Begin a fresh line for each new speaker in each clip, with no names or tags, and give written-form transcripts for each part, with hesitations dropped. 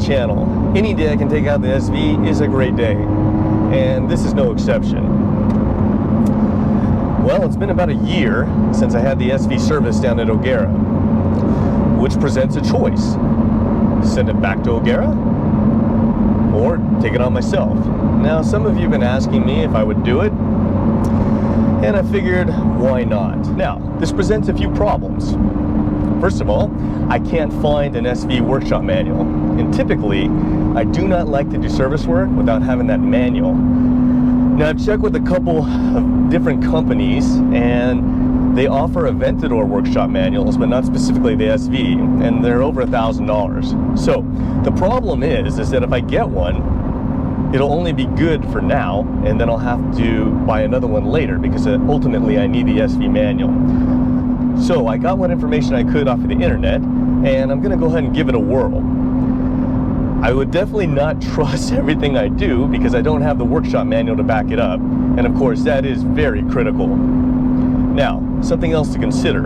channel, any day I can take out the SV is a great day, and this is no exception. Well, it's been about a year since I had the SV service down at O'Gara, which presents a choice. Send it back to O'Gara or take it on myself. Now, some of you have been asking me if I would do it, and I figured, why not? Now, this presents a few problems. First of all, I can't find an SV workshop manual, and typically, I do not like to do service work without having that manual. Now, I've checked with a couple of different companies, and they offer Aventador workshop manuals, but not specifically the SV, and they're over $1,000. So, the problem is that if I get one, it'll only be good for now, and then I'll have to buy another one later because ultimately I need the SV manual. So I got what information I could off of the internet, and I'm gonna go ahead and give it a whirl. I would definitely not trust everything I do because I don't have the workshop manual to back it up, and of course that is very critical. Now, something else to consider.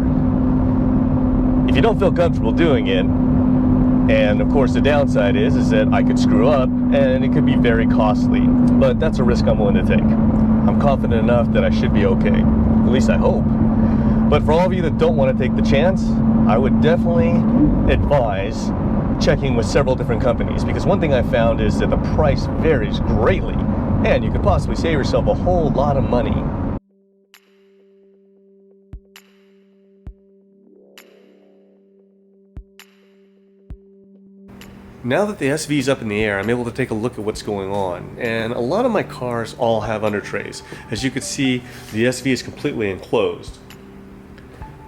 If you don't feel comfortable doing it, and of course the downside is that I could screw up and it could be very costly, but that's a risk I'm willing to take. I'm confident enough that I should be okay, at least I hope. But for all of you that don't want to take the chance, I would definitely advise checking with several different companies, because one thing I found is that the price varies greatly and you could possibly save yourself a whole lot of money. Now that the SV is up in the air, I'm able to take a look at what's going on, and a lot of my cars all have under trays. As you can see, the SV is completely enclosed.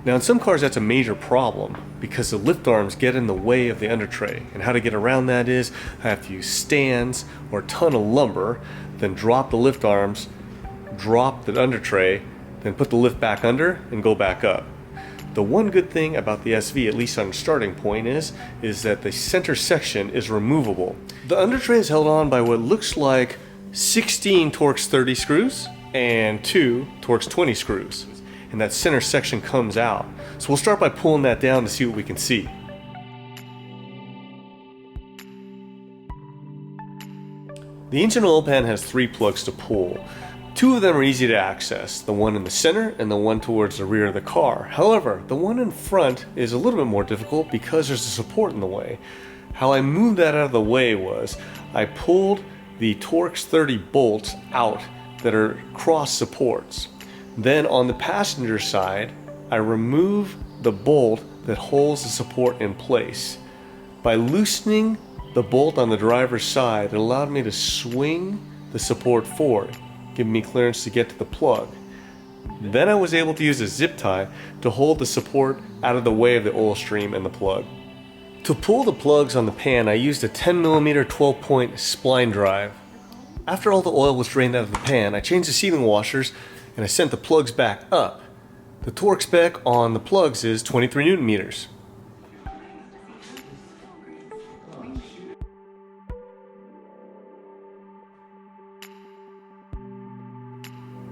Now in some cars that's a major problem because the lift arms get in the way of the under tray, and how to get around that is I have to use stands or a ton of lumber, then drop the lift arms, drop the under tray, then put the lift back under and go back up. The one good thing about the SV, at least on starting point, is that the center section is removable. The under tray is held on by what looks like 16 Torx 30 screws and 2 Torx 20 screws. And that center section comes out. So we'll start by pulling that down to see what we can see. The engine oil pan has 3 plugs to pull. 2 of them are easy to access, the one in the center and the one towards the rear of the car. However, the one in front is a little bit more difficult because there's a support in the way. How I moved that out of the way was I pulled the Torx 30 bolts out that are cross supports. Then on the passenger side, I remove the bolt that holds the support in place. By loosening the bolt on the driver's side, it allowed me to swing the support forward, giving me clearance to get to the plug. Then I was able to use a zip tie to hold the support out of the way of the oil stream and the plug. To pull the plugs on the pan, I used a 10mm 12-point spline drive. After all the oil was drained out of the pan, I changed the sealing washers and I sent the plugs back up. The torque spec on the plugs is 23 Newton meters.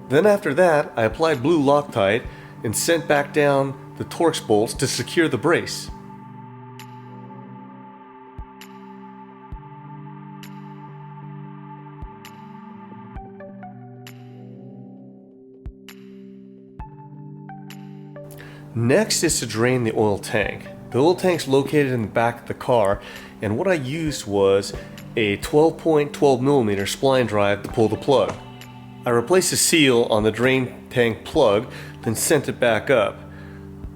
Then after that, I applied blue Loctite and sent back down the Torx bolts to secure the brace. Next is to drain the oil tank. The oil tank's located in the back of the car, and what I used was a 12-point 12mm spline drive to pull the plug. I replaced the seal on the drain tank plug, then sent it back up.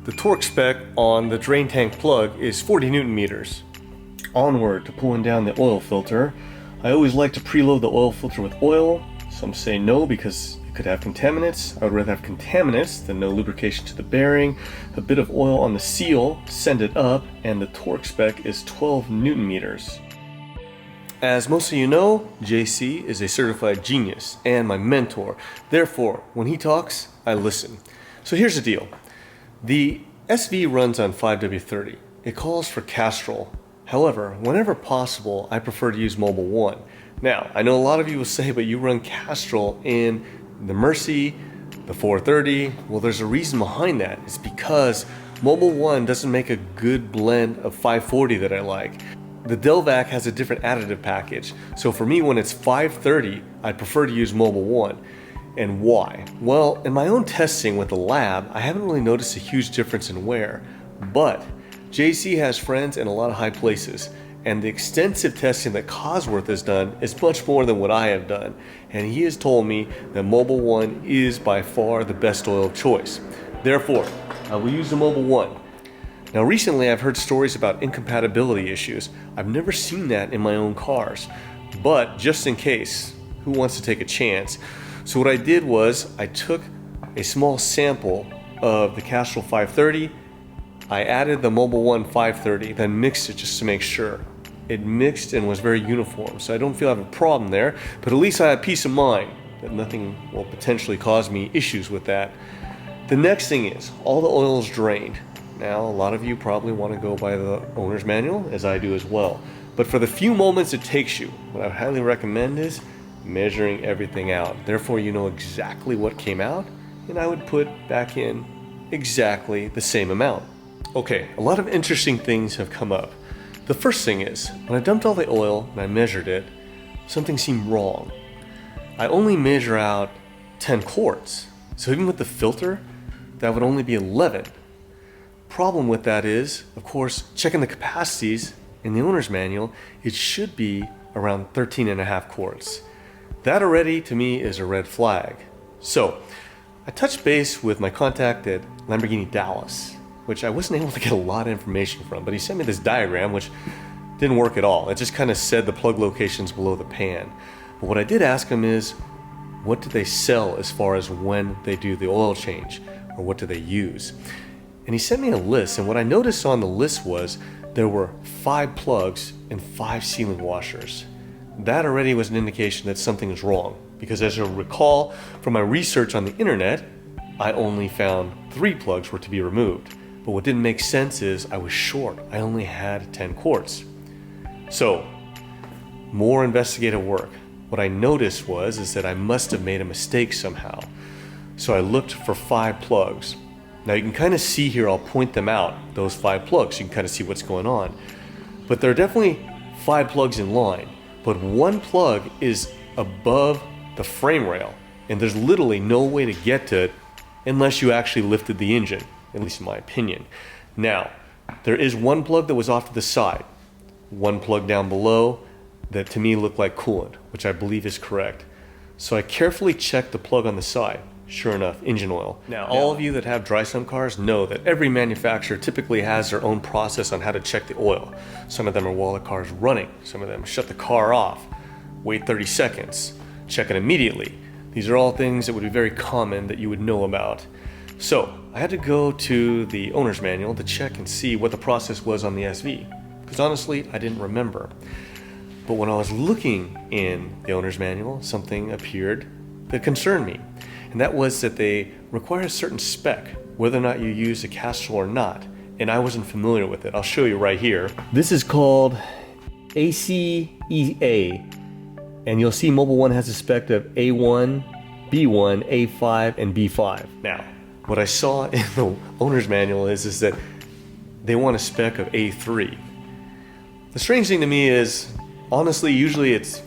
The torque spec on the drain tank plug is 40 Newton meters. Onward to pulling down the oil filter. I always like to preload the oil filter with oil. Some say no because it could have contaminants. I would rather have contaminants than no lubrication to the bearing. A bit of oil on the seal, send it up, and the torque spec is 12 Newton meters. As most of you know, JC is a certified genius and my mentor. Therefore, when he talks, I listen. So here's the deal. The SV runs on 5W30. It calls for Castrol. However, whenever possible, I prefer to use Mobile One. Now, I know a lot of you will say, but you run Castrol in the Mercy, the 430. Well, there's a reason behind that. It's because Mobile One doesn't make a good blend of 540 that I like. the Delvac has a different additive package. So for me, when it's 530, I'd prefer to use Mobil 1. And why? Well, in my own testing with the lab, I haven't really noticed a huge difference in wear, but JC has friends in a lot of high places, and the extensive testing that Cosworth has done is much more than what I have done, and he has told me that Mobil 1 is by far the best oil choice. Therefore, I will use the Mobil 1. Now recently I've heard stories about incompatibility issues. I've never seen that in my own cars, but just in case, who wants to take a chance? So what I did was I took a small sample of the Castrol 530, I added the Mobil 1 530, then mixed it just to make sure. It mixed and was very uniform, so I don't feel I have a problem there, but at least I have peace of mind that nothing will potentially cause me issues with that. The next thing is, all the oil is drained. Now, a lot of you probably want to go by the owner's manual, as I do as well. But for the few moments it takes you, what I would highly recommend is measuring everything out. Therefore, you know exactly what came out, and I would put back in exactly the same amount. Okay, a lot of interesting things have come up. The first thing is, when I dumped all the oil and I measured it, something seemed wrong. I only measure out 10 quarts, so even with the filter, that would only be 11. Problem with that is, of course, checking the capacities in the owner's manual, it should be around 13.5 quarts. That already, to me, is a red flag. So, I touched base with my contact at Lamborghini Dallas, which I wasn't able to get a lot of information from, but he sent me this diagram, which didn't work at all. It just kind of said the plug locations below the pan. But what I did ask him is, what do they sell as far as when they do the oil change, or what do they use? And he sent me a list, and what I noticed on the list was there were 5 plugs and 5 sealing washers. That already was an indication that something is wrong, because as you'll recall from my research on the internet, I only found 3 plugs were to be removed. But what didn't make sense is I was short. I only had 10 quarts. So, more investigative work. What I noticed is that I must have made a mistake somehow. So I looked for 5 plugs. Now you can kind of see here, I'll point them out, those 5 plugs, so you can kind of see what's going on. But there are definitely 5 plugs in line, but 1 plug is above the frame rail, and there's literally no way to get to it unless you actually lifted the engine, at least in my opinion. Now, there is 1 plug that was off to the side, 1 plug down below that to me looked like coolant, which I believe is correct. So I carefully checked the plug on the side. Sure enough, engine oil. Now, all of you that have dry sump cars know that every manufacturer typically has their own process on how to check the oil. Some of them are while the car is running. Some of them shut the car off, wait 30 seconds, check it immediately. These are all things that would be very common that you would know about. So, I had to go to the owner's manual to check and see what the process was on the SV, because honestly, I didn't remember. But when I was looking in the owner's manual, something appeared that concerned me. And that was that they require a certain spec, whether or not you use a Castrol or not. And I wasn't familiar with it. I'll show you right here. This is called ACEA. And you'll see Mobil 1 has a spec of A1, B1, A5, and B5. Now, what I saw in the owner's manual is that they want a spec of A3. The strange thing to me is, honestly, usually it's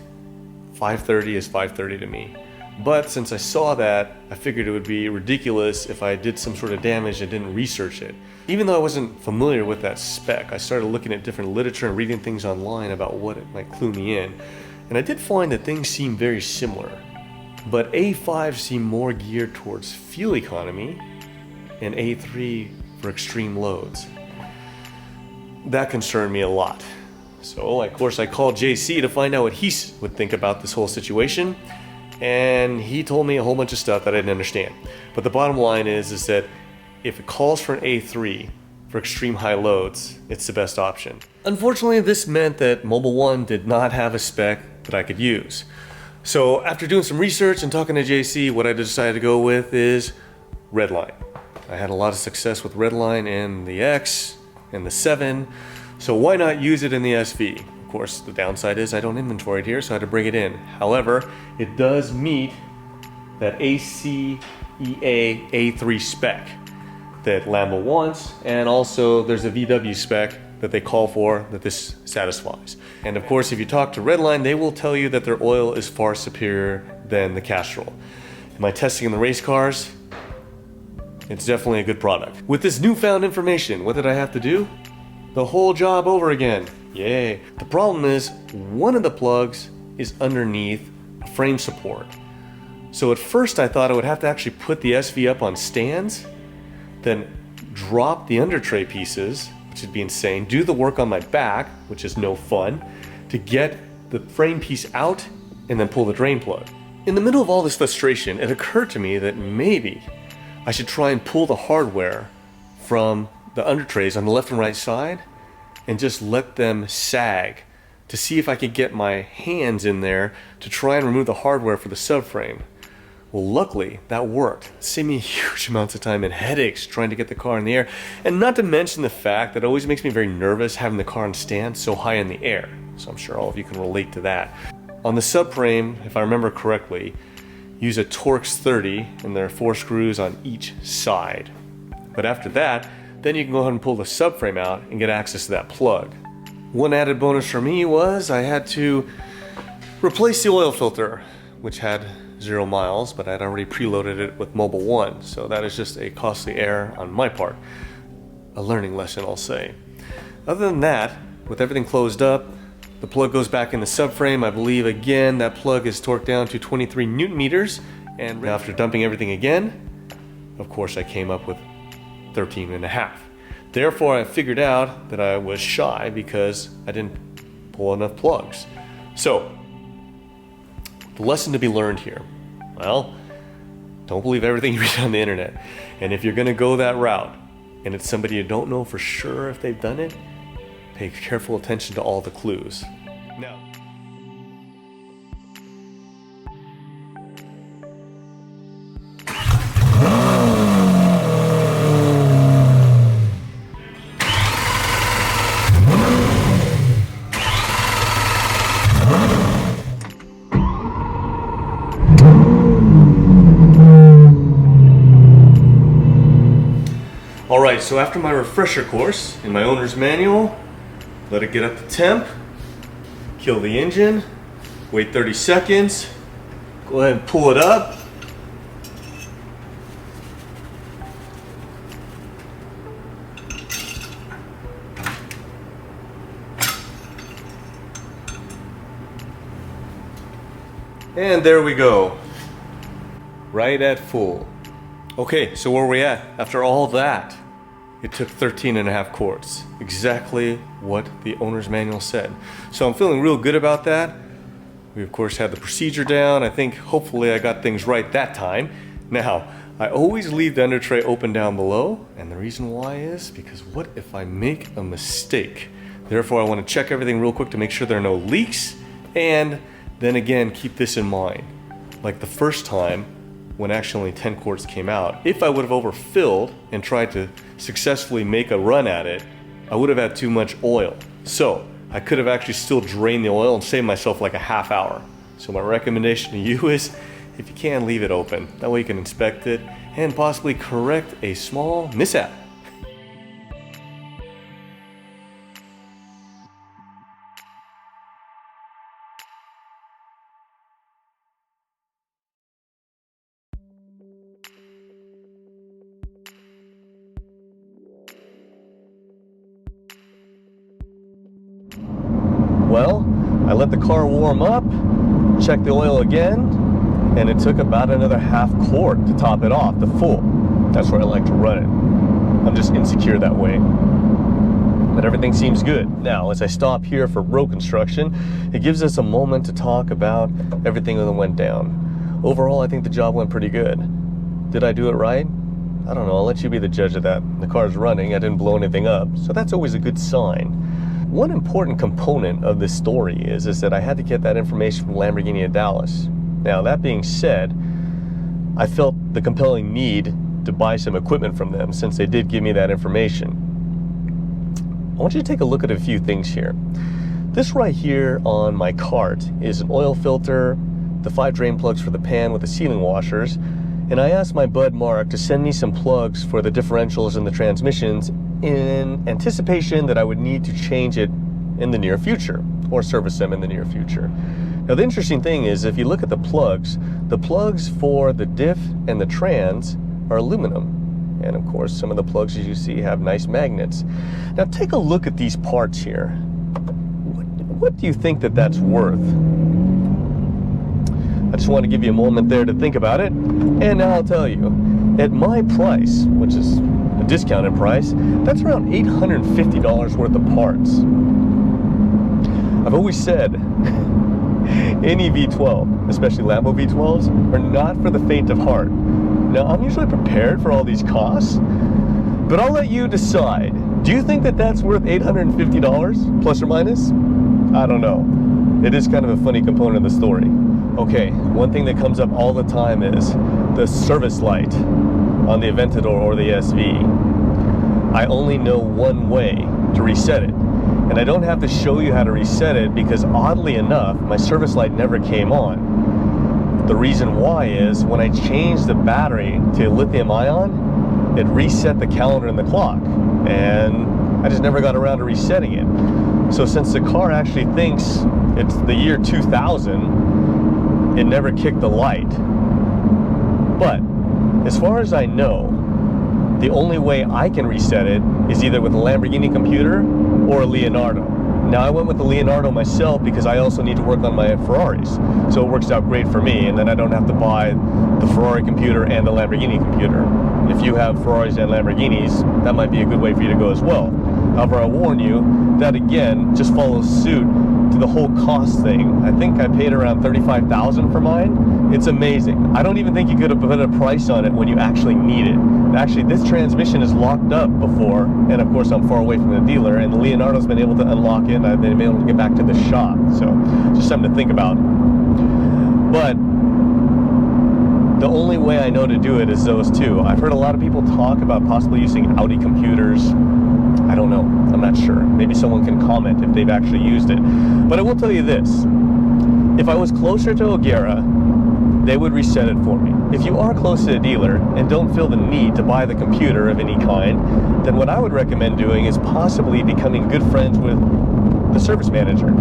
530 is 530 to me. But since I saw that, I figured it would be ridiculous if I did some sort of damage and didn't research it. Even though I wasn't familiar with that spec, I started looking at different literature and reading things online about what it might clue me in. And I did find that things seem very similar. But A5 seemed more geared towards fuel economy, and A3 for extreme loads. That concerned me a lot. So, of course, I called JC to find out what he would think about this whole situation. And he told me a whole bunch of stuff that I didn't understand. But the bottom line is that if it calls for an A3 for extreme high loads, it's the best option. Unfortunately, this meant that Mobil 1 did not have a spec that I could use. So after doing some research and talking to JC, what I decided to go with is Redline. I had a lot of success with Redline in the X and the 7, so why not use it in the SV? Of course, the downside is I don't inventory it here, so I had to bring it in. However, it does meet that ACEA A3 spec that Lambo wants, and also there's a VW spec that they call for that this satisfies. And of course, if you talk to Redline, they will tell you that their oil is far superior than the Castrol. Am I testing in the race cars? It's definitely a good product. With this newfound information, what did I have to do? The whole job over again. Yay. The problem is, one of the plugs is underneath a frame support. So at first I thought I would have to actually put the SV up on stands, then drop the under tray pieces, which would be insane, do the work on my back, which is no fun, to get the frame piece out and then pull the drain plug. In the middle of all this frustration, it occurred to me that maybe I should try and pull the hardware from the under trays on the left and right side and just let them sag to see if I could get my hands in there to try and remove the hardware for the subframe. Well, luckily that worked. It saved me huge amounts of time and headaches trying to get the car in the air. And not to mention the fact that it always makes me very nervous having the car on stand so high in the air. So I'm sure all of you can relate to that. On the subframe, if I remember correctly, use a Torx 30 and there are 4 screws on each side. But after that, then you can go ahead and pull the subframe out and get access to that plug. One added bonus for me was I had to replace the oil filter, which had 0 miles, but I'd already preloaded it with Mobile One, so that is just a costly error on my part. A learning lesson, I'll say. Other than that, with everything closed up, the plug goes back in the subframe. I believe, again, that plug is torqued down to 23 Newton meters, and after dumping everything again, of course I came up with 13.5. Therefore, I figured out that I was shy because I didn't pull enough plugs. So, the lesson to be learned here, well, don't believe everything you read on the internet. And if you're gonna go that route, and it's somebody you don't know for sure if they've done it, pay careful attention to all the clues. Now, alright, so after my refresher course in my owner's manual, let it get up to temp, kill the engine, wait 30 seconds, go ahead and pull it up. And there we go, right at full. Okay, so where are we at after all that? It took 13.5 quarts, exactly what the owner's manual said. So I'm feeling real good about that. We of course had the procedure down. I think hopefully I got things right that time. Now, I always leave the under tray open down below, and the reason why is because what if I make a mistake? Therefore, I want to check everything real quick to make sure there are no leaks, and then again, keep this in mind. Like the first time, when actually only 10 quarts came out, if I would have overfilled and tried to successfully make a run at it, I would have had too much oil. So I could have actually still drained the oil and saved myself like a half hour. So my recommendation to you is, if you can, leave it open. That way you can inspect it and possibly correct a small mishap. Well, I let the car warm up, checked the oil again, and it took about another half quart to top it off, the full. That's where I like to run it. I'm just insecure that way. But everything seems good. Now, as I stop here for road construction, it gives us a moment to talk about everything that went down. Overall, I think the job went pretty good. Did I do it right? I don't know, I'll let you be the judge of that. The car's running, I didn't blow anything up, so that's always a good sign. One important component of this story is that I had to get that information from Lamborghini at Dallas. Now, that being said, I felt the compelling need to buy some equipment from them since they did give me that information. I want you to take a look at a few things here. This right here on my cart is an oil filter, the 5 drain plugs for the pan with the sealing washers, and I asked my bud Mark to send me some plugs for the differentials and the transmissions in anticipation that I would need to change it in the near future or service them in the near future. Now the interesting thing is, if you look at the plugs for the diff and the trans are aluminum. And of course, some of the plugs, as you see, have nice magnets. Now take a look at these parts here. What do you think that that's worth? I just want to give you a moment there to think about it. And now I'll tell you, at my price, which is a discounted price, that's around $850 worth of parts. I've always said, any V12, especially Lambo V12s, are not for the faint of heart. Now, I'm usually prepared for all these costs, but I'll let you decide. Do you think that that's worth $850, plus or minus? I don't know. It is kind of a funny component of the story. Okay, one thing that comes up all the time is the service light on the Aventador or the SV. I only know one way to reset it. And I don't have to show you how to reset it because, oddly enough, my service light never came on. The reason why is when I changed the battery to lithium ion, it reset the calendar and the clock. And I just never got around to resetting it. So since the car actually thinks it's the year 2000, it never kicked the light. But as far as I know, the only way I can reset it is either with a Lamborghini computer or a Leonardo. Now I went with the Leonardo myself because I also need to work on my Ferraris. So it works out great for me, and then I don't have to buy the Ferrari computer and the Lamborghini computer. If you have Ferraris and Lamborghinis, that might be a good way for you to go as well. However, I warn you, that again just follows suit to the whole cost thing. I think I paid around $35,000 for mine. It's amazing. I don't even think you could have put a price on it when you actually need it. Actually, this transmission is locked up before, and of course I'm far away from the dealer, and the Leonardo's been able to unlock it, and I've been able to get back to the shop. So, just something to think about. But the only way I know to do it is those two. I've heard a lot of people talk about possibly using Audi computers. I don't know. I'm not sure. Maybe someone can comment if they've actually used it. But I will tell you this. If I was closer to O'Gara, they would reset it for me. If you are close to a dealer and don't feel the need to buy the computer of any kind, then what I would recommend doing is possibly becoming good friends with the service manager.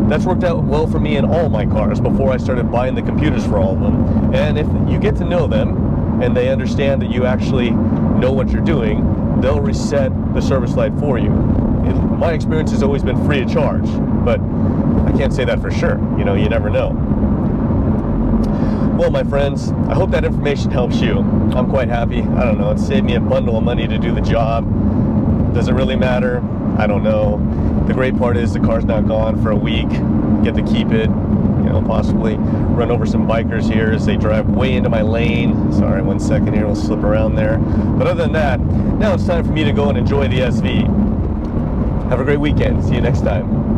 That's worked out well for me in all my cars before I started buying the computers for all of them. And if you get to know them and they understand that you actually know what you're doing, they'll reset the service light for you. My experience has always been free of charge, but I can't say that for sure. You know, you never know. Well, my friends, I hope that information helps you. I'm quite happy. I don't know, it saved me a bundle of money to do the job. Does it really matter? I don't know. The great part is the car's not gone for a week. Get to keep it, you know, possibly run over some bikers here as they drive way into my lane. Sorry, 1 second here, we'll slip around there. But other than that, now it's time for me to go and enjoy the SV. Have a great weekend. See you next time.